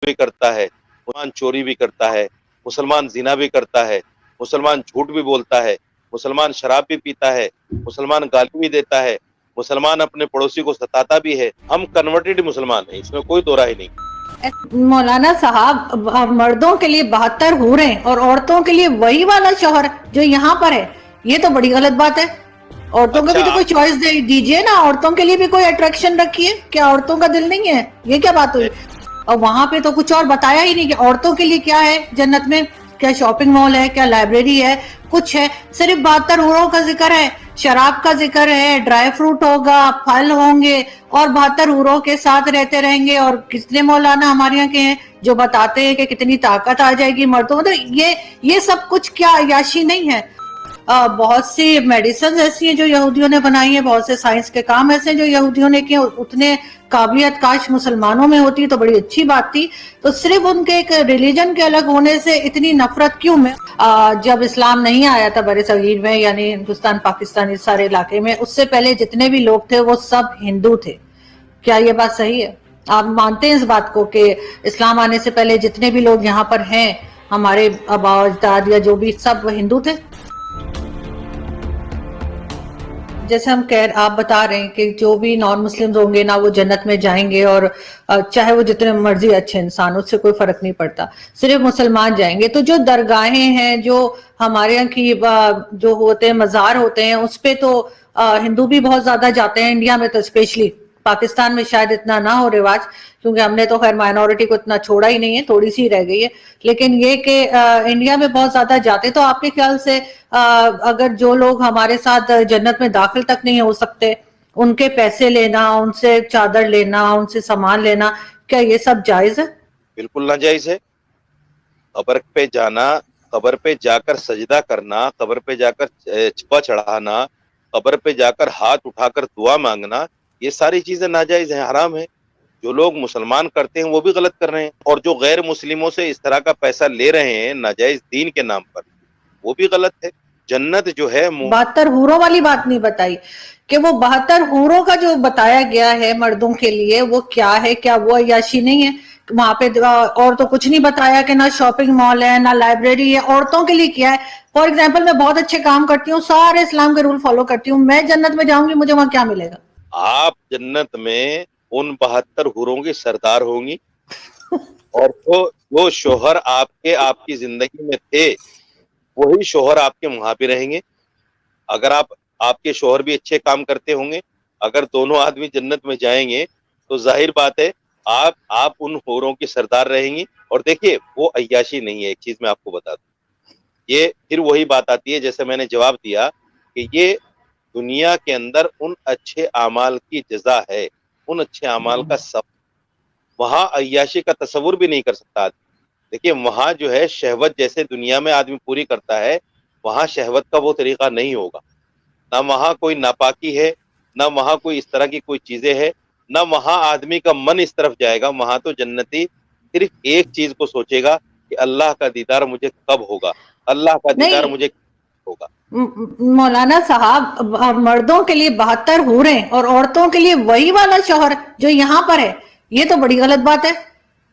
بھی کرتا ہے، مسلمان چوری بھی کرتا ہے، مسلمان زنا بھی کرتا ہے، مسلمان جھوٹ بھی بولتا ہے، مسلمان شراب بھی پیتا ہے، مسلمان گالی بھی دیتا ہے، مسلمان اپنے پڑوسی کو ستاتا بھی ہے. ہم کنورٹڈ مسلمان ہیں، اس میں کوئی دو رائے نہیں. مولانا صاحب، مردوں کے لیے 72 حوریں اور عورتوں کے لیے وہی والا شوہر جو یہاں پر ہے، یہ تو بڑی غلط بات ہے. عورتوں کو بھی تو کوئی چوائس دیجئے نا، عورتوں کے لیے بھی کوئی اٹریکشن رکھیے. کیا عورتوں کا دل نہیں ہے؟ یہ کیا بات ہوئی؟ اور وہاں پہ تو کچھ اور بتایا ہی نہیں کہ عورتوں کے لیے کیا ہے جنت میں. کیا شاپنگ مال ہے، کیا لائبریری ہے، کچھ ہے؟ صرف 72 حوروں کا ذکر ہے، شراب کا ذکر ہے، ڈرائی فروٹ ہوگا، پھل ہوں گے، اور 72 حوروں کے ساتھ رہتے رہیں گے. اور کتنے مولانا ہمارے یہاں کے ہیں جو بتاتے ہیں کہ کتنی طاقت آ جائے گی مردوں. تو یہ سب کچھ کیا عیاشی نہیں ہے؟ بہت سی میڈیسنز ایسی ہیں جو یہودیوں نے بنائی ہیں، بہت سے سائنس کے کام ایسے ہیں جو یہودیوں نے کیے. اتنے قابلیت کاش مسلمانوں میں ہوتی تو بڑی اچھی بات تھی. تو صرف ان کے ایک ریلیجن کے الگ ہونے سے اتنی نفرت کیوں میں؟ جب اسلام نہیں آیا تھا بر صغیر میں، یعنی ہندوستان پاکستان اس سارے علاقے میں، اس سے پہلے جتنے بھی لوگ تھے وہ سب ہندو تھے. کیا یہ بات صحیح ہے؟ آپ مانتے ہیں اس بات کو کہ اسلام آنے سے پہلے جتنے بھی لوگ یہاں پر ہیں، ہمارے آبا اجداد یا جو بھی، سب ہندو تھے؟ جیسے آپ بتا رہے ہیں کہ جو بھی نان مسلمز ہوں گے نا، وہ جنت میں جائیں گے، اور چاہے وہ جتنے مرضی اچھے انسان، اس سے کوئی فرق نہیں پڑتا، صرف مسلمان جائیں گے. تو جو درگاہیں ہیں، جو ہمارے یہاں کی جو ہوتے ہیں مزار ہوتے ہیں، اس پہ تو ہندو بھی بہت زیادہ جاتے ہیں. انڈیا میں تو اسپیشلی، پاکستان میں شاید اتنا نہ ہو رواج، کیونکہ ہم نے تو خیر مائنورٹی کو اتنا چھوڑا ہی نہیں ہے، تھوڑی سی رہ گئی ہے. لیکن یہ کہ انڈیا میں بہت زیادہ جاتے. تو آپ کے خیال سے اگر جو لوگ ہمارے ساتھ جنت میں داخل تک نہیں ہو سکتے، ان کے پیسے لینا، ان سے چادر لینا، ان سے سامان لینا، کیا یہ سب جائز ہے؟ بالکل ناجائز ہے. قبر پہ جانا، قبر پہ جا کر سجدہ کرنا، قبر پہ جا کر چھپا چڑھانا، قبر پہ جا کر ہاتھ اٹھا کر دعا مانگنا، یہ ساری چیزیں ناجائز ہیں، حرام ہیں. جو لوگ مسلمان کرتے ہیں وہ بھی غلط کر رہے ہیں، اور جو غیر مسلموں سے اس طرح کا پیسہ لے رہے ہیں ناجائز دین کے نام پر، وہ بھی غلط ہے. جنت جو ہے 72 حوروں والی بات نہیں بتائی کہ وہ 72 حوروں کا جو بتایا گیا ہے مردوں کے لیے، وہ کیا ہے؟ کیا وہ عیاشی نہیں ہے وہاں پہ؟ اور تو کچھ نہیں بتایا کہ نہ شاپنگ مال ہے، نہ لائبریری ہے. عورتوں کے لیے کیا ہے؟ فار ایگزامپل، میں بہت اچھے کام کرتی ہوں، سارے اسلام کے رول فالو کرتی ہوں، میں جنت میں جاؤں گی، مجھے وہاں کیا ملے گا؟ آپ جنت میں ان 72 حوروں کی سردار ہوں گی، اور جو شوہر آپ کی زندگی میں تھے وہی شوہر آپ کے وہاں پہ رہیں گے. اگر آپ کے شوہر بھی اچھے کام کرتے ہوں گے، اگر دونوں آدمی جنت میں جائیں گے تو ظاہر بات ہے آپ ان حوروں کی سردار رہیں گی. اور دیکھیے، وہ عیاشی نہیں ہے. ایک چیز میں آپ کو بتا دوں، یہ پھر وہی بات آتی ہے جیسے میں نے جواب دیا کہ یہ دنیا کے اندر ان اچھے اعمال کی جزا ہے، ان اچھے اعمال کا سب. وہاں عیاشی کا تصور بھی نہیں کر سکتا آدمی. دیکھیے، وہاں جو ہے شہوت جیسے دنیا میں آدمی پوری کرتا ہے، وہاں شہوت کا وہ طریقہ نہیں ہوگا. نہ وہاں کوئی ناپاکی ہے، نہ وہاں کوئی اس طرح کی کوئی چیزیں ہے، نہ وہاں آدمی کا من اس طرف جائے گا. وہاں تو جنتی صرف ایک چیز کو سوچے گا کہ اللہ کا دیدار مجھے کب ہوگا، اللہ کا دیدار نہیں مجھے کب ہوگا. مولانا صاحب، مردوں کے لیے 72 حوریں اور عورتوں کے لیے وہی والا شوہر جو یہاں پر ہے، یہ تو بڑی غلط بات ہے.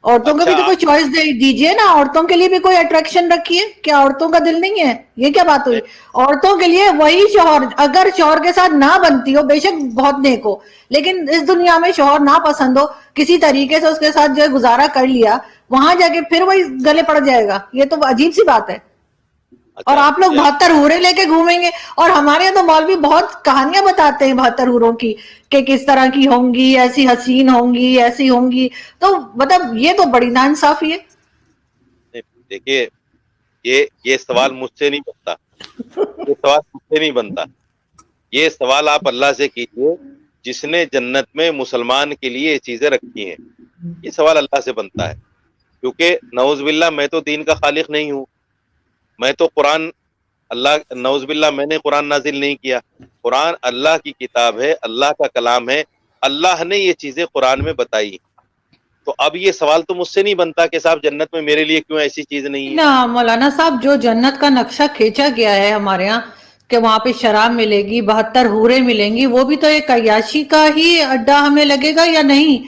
عورتوں کو بھی اچھا، تو کوئی چوائس دیجئے نا، عورتوں کے لیے بھی کوئی اٹریکشن رکھیے. کیا عورتوں کا دل نہیں ہے؟ یہ کیا بات ہوئی؟ عورتوں کے لیے وہی شوہر، اگر شوہر کے ساتھ نہ بنتی ہو، بے شک بہت نیک ہو، لیکن اس دنیا میں شوہر نہ پسند ہو، کسی طریقے سے اس کے ساتھ جو ہے گزارا کر لیا، وہاں جا کے پھر وہی گلے پڑ جائے گا. یہ تو عجیب سی بات ہے. اور آپ لوگ 72 حوریں لے کے گھومیں گے، اور ہمارے یہاں تو مولوی بہت کہانیاں بتاتے ہیں 72 حوروں کی کہ کس طرح کی ہوں گی، ایسی حسین ہوں گی، ایسی ہوں گی. تو مطلب یہ تو بڑی ناانصافی ہے. دیکھیے، یہ سوال مجھ سے نہیں بنتا، یہ سوال مجھ سے نہیں بنتا. یہ سوال آپ اللہ سے کیجئے جس نے جنت میں مسلمان کے لیے یہ چیزیں رکھی ہیں. یہ سوال اللہ سے بنتا ہے، کیونکہ نعوذ باللہ میں تو دین کا خالق نہیں ہوں. میں تو نعوذ باللہ میں نے قرآن نازل نہیں کیا. قرآن اللہ کی کتاب ہے، اللہ کا کلام ہے، اللہ نے یہ چیزیں قرآن میں بتائی. تو اب یہ سوال تو مجھ سے نہیں بنتا کہ صاحب جنت میں میرے لیے کیوں ایسی چیز نہیں ہے. نا مولانا صاحب، جو جنت کا نقشہ کھینچا گیا ہے ہمارے ہاں کہ وہاں پہ شراب ملے گی، 72 حوریں ملیں گی، وہ بھی تو ایک عیاشی کا ہی اڈا ہمیں لگے گا یا نہیں؟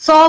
100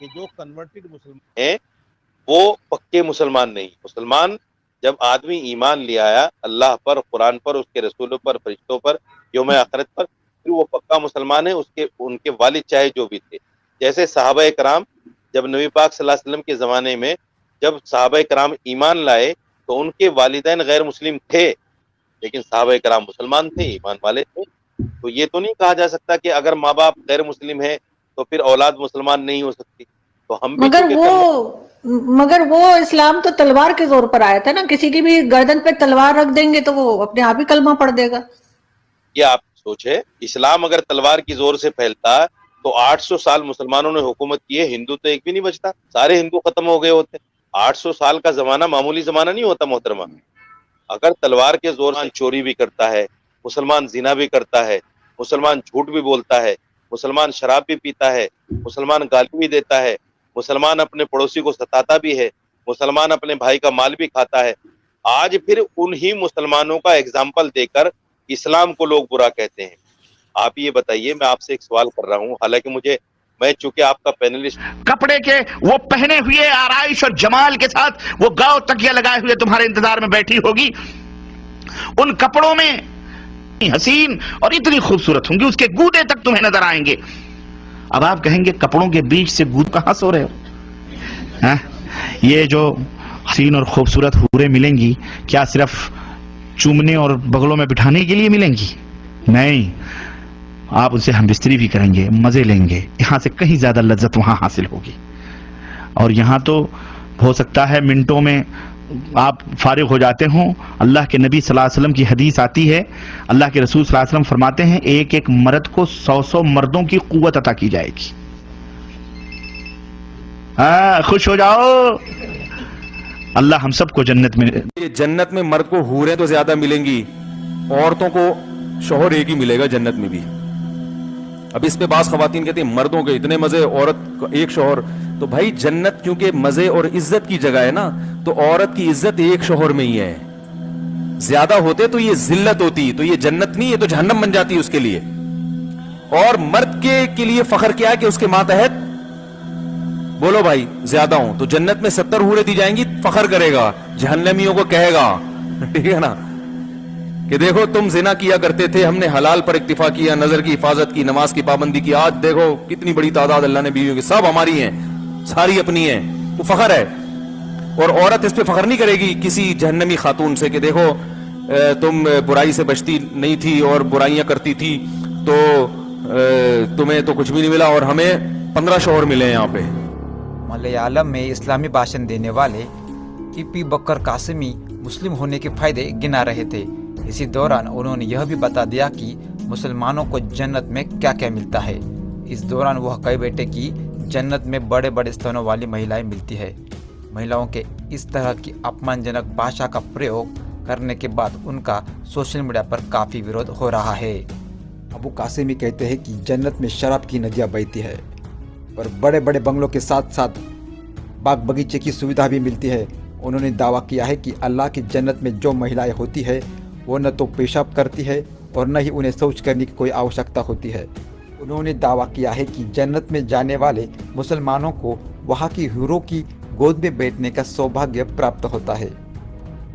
کہ جو کنورٹڈ مسلمان ہیں وہ پکے مسلمان نہیں. مسلمان جب آدمی ایمان لے آیا اللہ پر، قرآن پر، اس کے رسولوں پر، فرشتوں پر، یوم آخرت پر، پھر وہ پکا مسلمان ہے. ان کے والد چاہے جو بھی تھے، جیسے صحابہ کرام جب نبی پاک صلی اللہ علیہ وسلم کے زمانے میں جب صحابہ کرام ایمان لائے تو ان کے والدین غیر مسلم تھے، لیکن صحابہ کرام مسلمان تھے، ایمان والے تھے. تو یہ تو نہیں کہا جا سکتا کہ اگر ماں باپ غیر مسلم ہے تو پھر اولاد مسلمان نہیں ہو سکتی. تو ہم بھی مگر وہ اسلام تو تلوار کے زور پر آیا تھا نا، کسی کی بھی گردن پہ تلوار رکھ دیں گے تو وہ اپنے آپ ہی کلمہ پڑھ دے گا. یہ آپ سوچے، اسلام اگر تلوار کی زور سے پھیلتا تو 800 سال مسلمانوں نے حکومت کی ہے، ہندو تو ایک بھی نہیں بچتا، سارے ہندو ختم ہو گئے ہوتے. 800 سال کا زمانہ معمولی زمانہ نہیں ہوتا محترمہ. اگر تلوار کے زور سے چوری بھی کرتا ہے، مسلمان زنا بھی کرتا ہے، مسلمان جھوٹ بھی بولتا ہے، مسلمان شراب بھی پیتا ہے، مسلمان گالی بھی دیتا ہے، مسلمان اپنے پڑوسی کو ستاتا بھی ہے، مسلمان اپنے بھائی کا مال بھی کھاتا ہے، آج پھر انہی مسلمانوں کا ایگزامپل دے کر اسلام کو لوگ برا کہتے ہیں. آپ یہ بتائیے، میں آپ سے ایک سوال کر رہا ہوں، حالانکہ میں چونکہ آپ کا پینلسٹ، کپڑے کے وہ پہنے ہوئے آرائش اور جمال کے ساتھ وہ گاؤ تکیہ لگائے ہوئے تمہارے انتظار میں بیٹھی ہوگی، ان کپڑوں میں حسین اور اتنی خوبصورت ہوں گی، اس کے گودے تک تمہیں نظر آئیں گے. اب آپ کہیں گے کپڑوں کے بیچ سے گود کہاں سو رہے ہو؟ یہ جو حسین اور خوبصورت حوریں ملیں گی کیا صرف چومنے اور بغلوں میں بٹھانے کے لیے ملیں گی؟ نہیں، آپ ان سے ہم بستری بھی کریں گے، مزے لیں گے، یہاں سے کہیں زیادہ لذت وہاں حاصل ہوگی. اور یہاں تو ہو سکتا ہے منٹوں میں آپ فارغ ہو جاتے ہوں. اللہ کے نبی صلی اللہ علیہ وسلم کی حدیث آتی ہے، اللہ کے رسول صلی اللہ علیہ وسلم فرماتے ہیں ایک ایک مرد کو 100 مردوں کی قوت عطا کی جائے گی. خوش ہو جاؤ، اللہ ہم سب کو جنت میں. جنت میں مرد کو حوریں تو زیادہ ملیں گی، عورتوں کو شوہر ایک ہی ملے گا جنت میں بھی. اب اس پہ بعض خواتین کہتی ہیں مردوں کے اتنے مزے، عورت کا ایک شوہر. تو بھائی جنت کیونکہ مزے اور عزت کی جگہ ہے نا، تو عورت کی عزت ایک شوہر میں ہی ہے. زیادہ ہوتے تو یہ ذلت ہوتی، تو یہ جنت نہیں، یہ تو جہنم بن جاتی اس کے لیے. اور مرد کے لیے فخر کیا ہے کہ اس کے ماتحت بولو بھائی زیادہ ہوں، تو جنت میں 70 حوریں دی جائیں گی، فخر کرے گا، جہنمیوں کو کہے گا، ٹھیک ہے نا، کہ دیکھو تم زنا کیا کرتے تھے، ہم نے حلال پر اکتفا کیا، نظر کی حفاظت کی، نماز کی پابندی کی، آج دیکھو کتنی بڑی تعداد اللہ نے بیویوں کی، سب ہماری ہیں، ساری اپنی ہیں. وہ فخر ہے. اور عورت اس پہ فخر نہیں کرے گی کسی جہنمی خاتون سے کہ دیکھو تم برائی سے بچتی نہیں تھی اور برائیاں کرتی تھی تو تمہیں تو کچھ بھی نہیں ملا اور ہمیں 15 شوہر ملے یہاں پہ. ملیالم میں اسلامی بھاشن دینے والے ای پی بکر قاسمی مسلم ہونے کے فائدے گنا رہے تھے. اسی دوران انہوں نے یہ بھی بتا دیا کہ مسلمانوں کو جنت میں کیا کیا ملتا ہے. اس دوران وہ کہہ بیٹھے کہ جنت میں بڑے بڑے ستنوں والی مہیلائیں ملتی ہے. مہیلاؤں کے اس طرح کی اپمان جنک بھاشا کا پریوگ کرنے کے بعد ان کا سوشل میڈیا پر کافی ویرودھ ہو رہا ہے. ابو قاسمی کہتے ہیں کہ جنت میں شراب کی ندیاں بہتی ہے اور بڑے بڑے بنگلوں کے ساتھ ساتھ باغ بغیچے کی سویدھا بھی ملتی ہے. انہوں نے دعویٰ کیا ہے کہ اللہ کی جنت میں جو مہیلائیں ہوتی ہے وہ نہ تو پیشاب کرتی ہے اور نہ ہی انہیں شوچ کرنے کی کوئی آوشکتا ہوتی ہے. انہوں نے دعویٰ کیا ہے کہ جنت میں جانے والے مسلمانوں کو وہاں کی حوروں کی گود میں بیٹھنے کا سوبھاگیہ پراپت ہوتا ہے.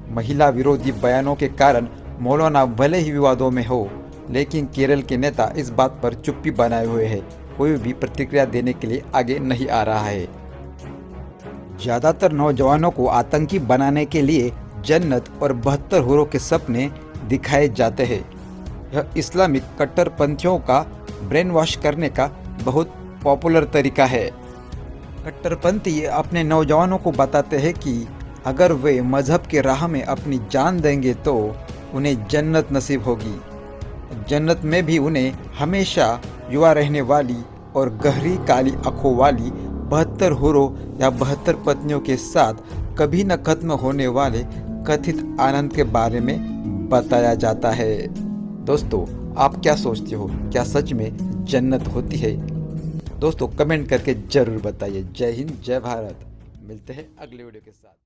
مہیلا ویرودھی بیانوں کے کارن مولانا بھلے ہی ووادوں میں ہو، لیکن کیرل کے نیتا اس بات پر چپی بنائے ہوئے ہیں، کوئی بھی پرتکریا دینے کے لیے آگے نہیں آ رہا ہے. زیادہ تر نوجوانوں کو آتنکی بنانے کے لیے جنت اور 72 حوروں کے سپنے دکھائے جاتے ہیں. یہ اسلامک کٹر پنتھیوں کا برین واش کرنے کا بہت پاپولر طریقہ ہے. کٹر پنتھی اپنے نوجوانوں کو بتاتے ہیں کہ اگر وہ مذہب کے راہ میں اپنی جان دیں گے تو انہیں جنت نصیب ہوگی. جنت میں بھی انہیں ہمیشہ یوا رہنے والی اور گہری کالی آنکھوں والی 72 حوروں یا 72 پتنیوں کے ساتھ کبھی نہ ختم ہونے والے کتھت آنند کے بارے میں بتایا جاتا ہے. دوستو آپ کیا سوچتے ہو؟ کیا سچ میں جنت ہوتی ہے؟ دوستو کمنٹ کر کے ضرور بتائیے. جے ہند، جے بھارت. ملتے ہیں اگلے ویڈیو کے ساتھ.